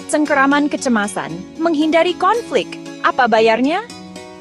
Cengkeraman kecemasan, menghindari konflik. Apa bayarnya?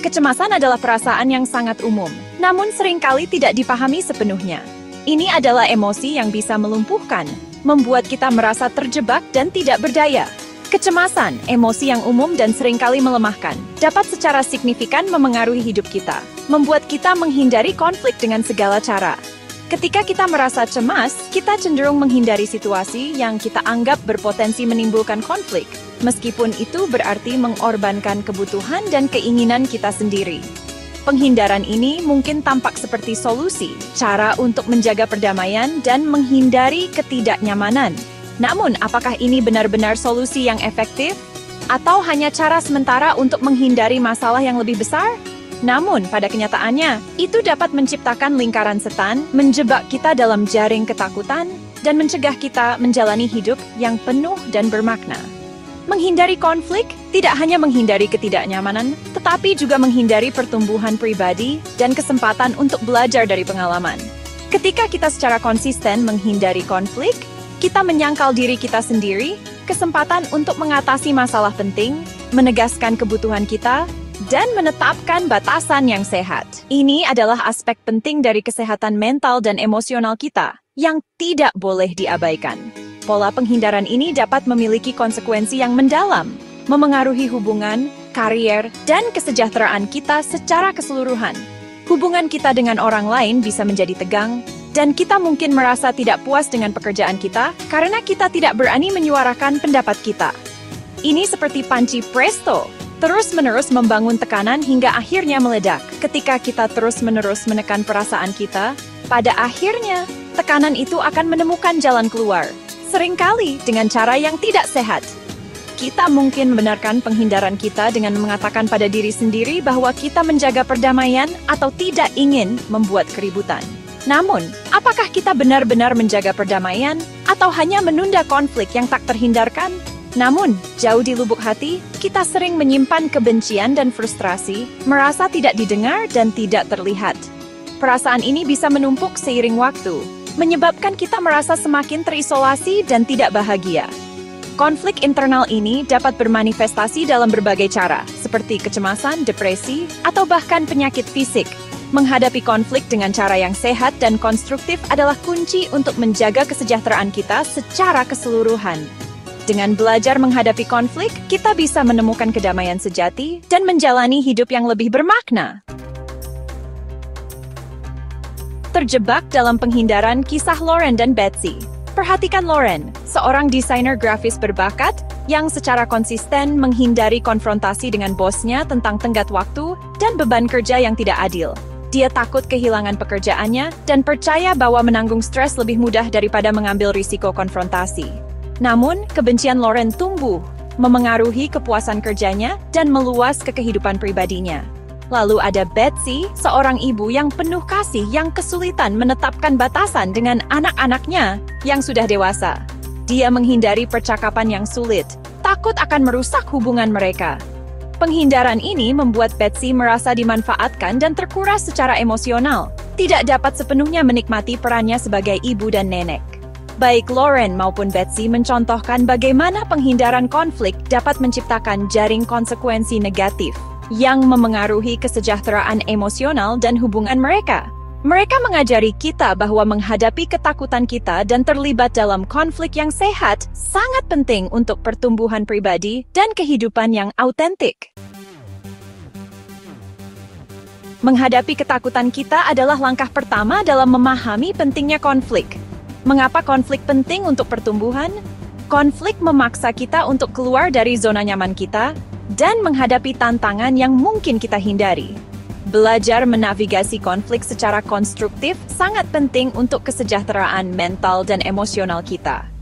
Kecemasan adalah perasaan yang sangat umum, namun seringkali tidak dipahami sepenuhnya. Ini adalah emosi yang bisa melumpuhkan, membuat kita merasa terjebak dan tidak berdaya. Kecemasan, emosi yang umum dan seringkali melemahkan, dapat secara signifikan memengaruhi hidup kita, membuat kita menghindari konflik dengan segala cara. Ketika kita merasa cemas, kita cenderung menghindari situasi yang kita anggap berpotensi menimbulkan konflik, meskipun itu berarti mengorbankan kebutuhan dan keinginan kita sendiri. Penghindaran ini mungkin tampak seperti solusi, cara untuk menjaga perdamaian dan menghindari ketidaknyamanan. Namun, apakah ini benar-benar solusi yang efektif? Atau hanya cara sementara untuk menghindari masalah yang lebih besar? Namun, pada kenyataannya, itu dapat menciptakan lingkaran setan, menjebak kita dalam jaring ketakutan, dan mencegah kita menjalani hidup yang penuh dan bermakna. Menghindari konflik tidak hanya menghindari ketidaknyamanan, tetapi juga menghindari pertumbuhan pribadi dan kesempatan untuk belajar dari pengalaman. Ketika kita secara konsisten menghindari konflik, kita menyangkal diri kita sendiri, kesempatan untuk mengatasi masalah penting, menegaskan kebutuhan kita, dan menetapkan batasan yang sehat. Ini adalah aspek penting dari kesehatan mental dan emosional kita yang tidak boleh diabaikan. Pola penghindaran ini dapat memiliki konsekuensi yang mendalam, memengaruhi hubungan, karier, dan kesejahteraan kita secara keseluruhan. Hubungan kita dengan orang lain bisa menjadi tegang, dan kita mungkin merasa tidak puas dengan pekerjaan kita karena kita tidak berani menyuarakan pendapat kita. Ini seperti panci presto, terus-menerus membangun tekanan hingga akhirnya meledak. Ketika kita terus-menerus menekan perasaan kita, pada akhirnya tekanan itu akan menemukan jalan keluar, seringkali dengan cara yang tidak sehat. Kita mungkin membenarkan penghindaran kita dengan mengatakan pada diri sendiri bahwa kita menjaga perdamaian atau tidak ingin membuat keributan. Namun, apakah kita benar-benar menjaga perdamaian atau hanya menunda konflik yang tak terhindarkan? Namun, jauh di lubuk hati, kita sering menyimpan kebencian dan frustrasi, merasa tidak didengar dan tidak terlihat. Perasaan ini bisa menumpuk seiring waktu, menyebabkan kita merasa semakin terisolasi dan tidak bahagia. Konflik internal ini dapat bermanifestasi dalam berbagai cara, seperti kecemasan, depresi, atau bahkan penyakit fisik. Menghadapi konflik dengan cara yang sehat dan konstruktif adalah kunci untuk menjaga kesejahteraan kita secara keseluruhan. Dengan belajar menghadapi konflik, kita bisa menemukan kedamaian sejati dan menjalani hidup yang lebih bermakna. Terjebak dalam penghindaran kisah Lauren dan Betsy. Perhatikan Lauren, seorang desainer grafis berbakat yang secara konsisten menghindari konfrontasi dengan bosnya tentang tenggat waktu dan beban kerja yang tidak adil. Dia takut kehilangan pekerjaannya dan percaya bahwa menanggung stres lebih mudah daripada mengambil risiko konfrontasi. Namun, kebencian Lauren tumbuh, memengaruhi kepuasan kerjanya dan meluas ke kehidupan pribadinya. Lalu ada Betsy, seorang ibu yang penuh kasih yang kesulitan menetapkan batasan dengan anak-anaknya yang sudah dewasa. Dia menghindari percakapan yang sulit, takut akan merusak hubungan mereka. Penghindaran ini membuat Betsy merasa dimanfaatkan dan terkuras secara emosional, tidak dapat sepenuhnya menikmati perannya sebagai ibu dan nenek. Baik Lauren maupun Betsy mencontohkan bagaimana penghindaran konflik dapat menciptakan jaring konsekuensi negatif yang memengaruhi kesejahteraan emosional dan hubungan mereka. Mereka mengajari kita bahwa menghadapi ketakutan kita dan terlibat dalam konflik yang sehat sangat penting untuk pertumbuhan pribadi dan kehidupan yang autentik. Menghadapi ketakutan kita adalah langkah pertama dalam memahami pentingnya konflik. Mengapa konflik penting untuk pertumbuhan? Konflik memaksa kita untuk keluar dari zona nyaman kita dan menghadapi tantangan yang mungkin kita hindari. Belajar menavigasi konflik secara konstruktif sangat penting untuk kesejahteraan mental dan emosional kita.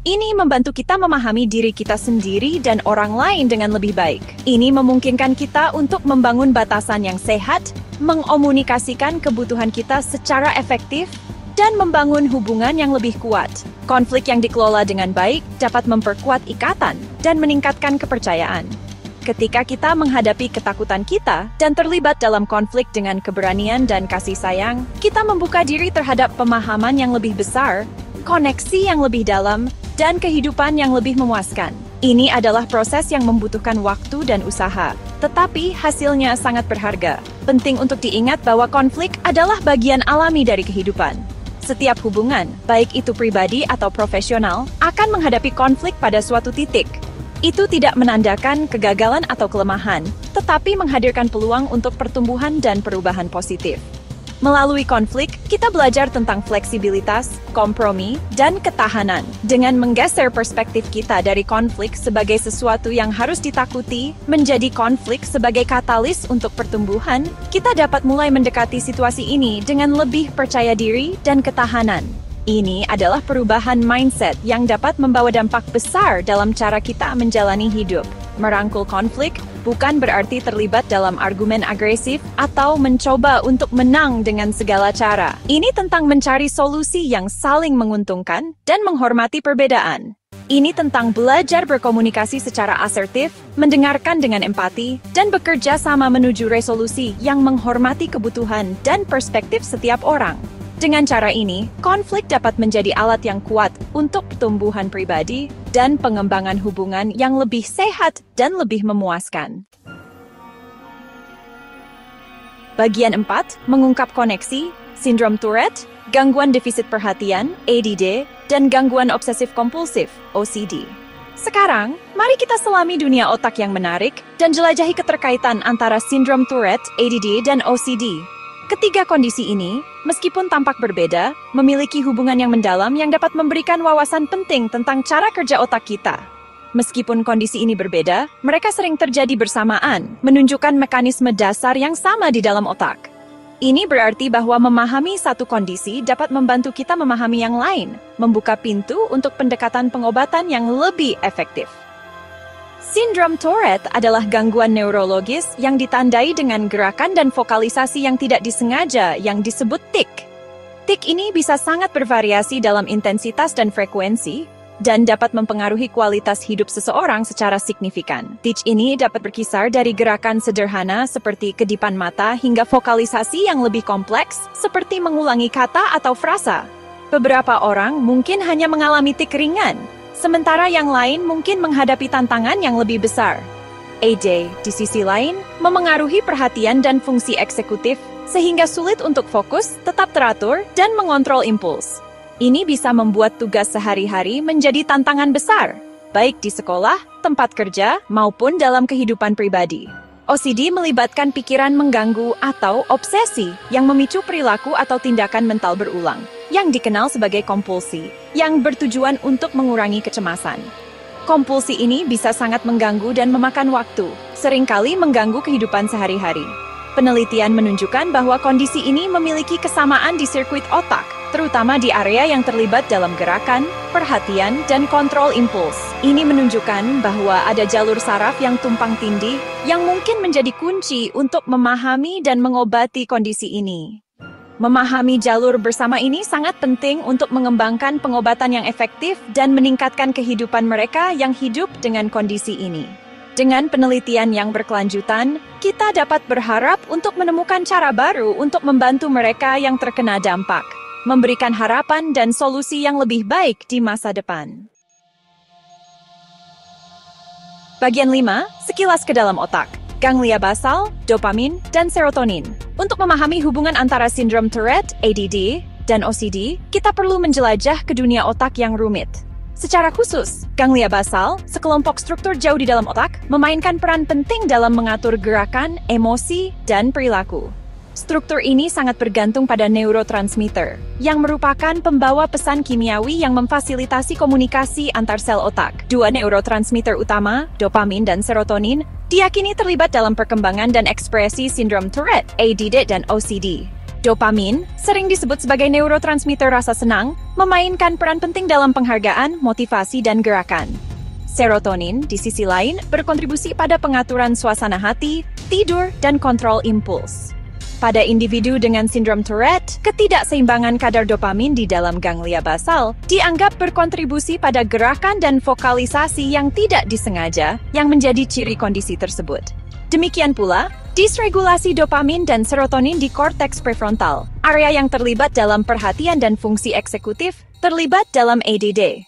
Ini membantu kita memahami diri kita sendiri dan orang lain dengan lebih baik. Ini memungkinkan kita untuk membangun batasan yang sehat, mengomunikasikan kebutuhan kita secara efektif, dan membangun hubungan yang lebih kuat. Konflik yang dikelola dengan baik dapat memperkuat ikatan dan meningkatkan kepercayaan. Ketika kita menghadapi ketakutan kita dan terlibat dalam konflik dengan keberanian dan kasih sayang, kita membuka diri terhadap pemahaman yang lebih besar, koneksi yang lebih dalam, dan kehidupan yang lebih memuaskan. Ini adalah proses yang membutuhkan waktu dan usaha, tetapi hasilnya sangat berharga. Penting untuk diingat bahwa konflik adalah bagian alami dari kehidupan. Setiap hubungan, baik itu pribadi atau profesional, akan menghadapi konflik pada suatu titik. Itu tidak menandakan kegagalan atau kelemahan, tetapi menghadirkan peluang untuk pertumbuhan dan perubahan positif. Melalui konflik, kita belajar tentang fleksibilitas, kompromi, dan ketahanan. Dengan menggeser perspektif kita dari konflik sebagai sesuatu yang harus ditakuti, menjadi konflik sebagai katalis untuk pertumbuhan, kita dapat mulai mendekati situasi ini dengan lebih percaya diri dan ketahanan. Ini adalah perubahan mindset yang dapat membawa dampak besar dalam cara kita menjalani hidup. Merangkul konflik bukan berarti terlibat dalam argumen agresif atau mencoba untuk menang dengan segala cara. Ini tentang mencari solusi yang saling menguntungkan dan menghormati perbedaan. Ini tentang belajar berkomunikasi secara asertif, mendengarkan dengan empati, dan bekerja sama menuju resolusi yang menghormati kebutuhan dan perspektif setiap orang. Dengan cara ini, konflik dapat menjadi alat yang kuat untuk pertumbuhan pribadi dan pengembangan hubungan yang lebih sehat dan lebih memuaskan. Bagian 4, mengungkap koneksi, sindrom Tourette, gangguan defisit perhatian, ADD, dan gangguan obsesif-kompulsif, OCD. Sekarang, mari kita selami dunia otak yang menarik dan jelajahi keterkaitan antara sindrom Tourette, ADD, dan OCD. Ketiga kondisi ini, meskipun tampak berbeda, memiliki hubungan yang mendalam yang dapat memberikan wawasan penting tentang cara kerja otak kita. Meskipun kondisi ini berbeda, mereka sering terjadi bersamaan, menunjukkan mekanisme dasar yang sama di dalam otak. Ini berarti bahwa memahami satu kondisi dapat membantu kita memahami yang lain, membuka pintu untuk pendekatan pengobatan yang lebih efektif. Sindrom Tourette adalah gangguan neurologis yang ditandai dengan gerakan dan vokalisasi yang tidak disengaja yang disebut tic. Tic ini bisa sangat bervariasi dalam intensitas dan frekuensi, dan dapat mempengaruhi kualitas hidup seseorang secara signifikan. Tic ini dapat berkisar dari gerakan sederhana seperti kedipan mata hingga vokalisasi yang lebih kompleks seperti mengulangi kata atau frasa. Beberapa orang mungkin hanya mengalami tic ringan, sementara yang lain mungkin menghadapi tantangan yang lebih besar. AD, di sisi lain, memengaruhi perhatian dan fungsi eksekutif, sehingga sulit untuk fokus, tetap teratur, dan mengontrol impuls. Ini bisa membuat tugas sehari-hari menjadi tantangan besar, baik di sekolah, tempat kerja, maupun dalam kehidupan pribadi. OCD melibatkan pikiran mengganggu atau obsesi yang memicu perilaku atau tindakan mental berulang, yang dikenal sebagai kompulsi, yang bertujuan untuk mengurangi kecemasan. Kompulsi ini bisa sangat mengganggu dan memakan waktu, seringkali mengganggu kehidupan sehari-hari. Penelitian menunjukkan bahwa kondisi ini memiliki kesamaan di sirkuit otak, terutama di area yang terlibat dalam gerakan, perhatian, dan kontrol impuls. Ini menunjukkan bahwa ada jalur saraf yang tumpang tindih yang mungkin menjadi kunci untuk memahami dan mengobati kondisi ini. Memahami jalur bersama ini sangat penting untuk mengembangkan pengobatan yang efektif dan meningkatkan kehidupan mereka yang hidup dengan kondisi ini. Dengan penelitian yang berkelanjutan, kita dapat berharap untuk menemukan cara baru untuk membantu mereka yang terkena dampak, memberikan harapan dan solusi yang lebih baik di masa depan. Bagian 5, sekilas ke dalam otak. Ganglia basal, dopamin, dan serotonin. Untuk memahami hubungan antara sindrom Tourette, ADD, dan OCD, kita perlu menjelajah ke dunia otak yang rumit. Secara khusus, ganglia basal, sekelompok struktur jauh di dalam otak, memainkan peran penting dalam mengatur gerakan, emosi, dan perilaku. Struktur ini sangat bergantung pada neurotransmitter, yang merupakan pembawa pesan kimiawi yang memfasilitasi komunikasi antar sel otak. Dua neurotransmitter utama, dopamin dan serotonin, diyakini terlibat dalam perkembangan dan ekspresi sindrom Tourette, ADD, dan OCD. Dopamin, sering disebut sebagai neurotransmitter rasa senang, memainkan peran penting dalam penghargaan, motivasi, dan gerakan. Serotonin, di sisi lain, berkontribusi pada pengaturan suasana hati, tidur, dan kontrol impuls. Pada individu dengan sindrom Tourette, ketidakseimbangan kadar dopamin di dalam ganglia basal dianggap berkontribusi pada gerakan dan vokalisasi yang tidak disengaja yang menjadi ciri kondisi tersebut. Demikian pula, disregulasi dopamin dan serotonin di korteks prefrontal, area yang terlibat dalam perhatian dan fungsi eksekutif, terlibat dalam ADD.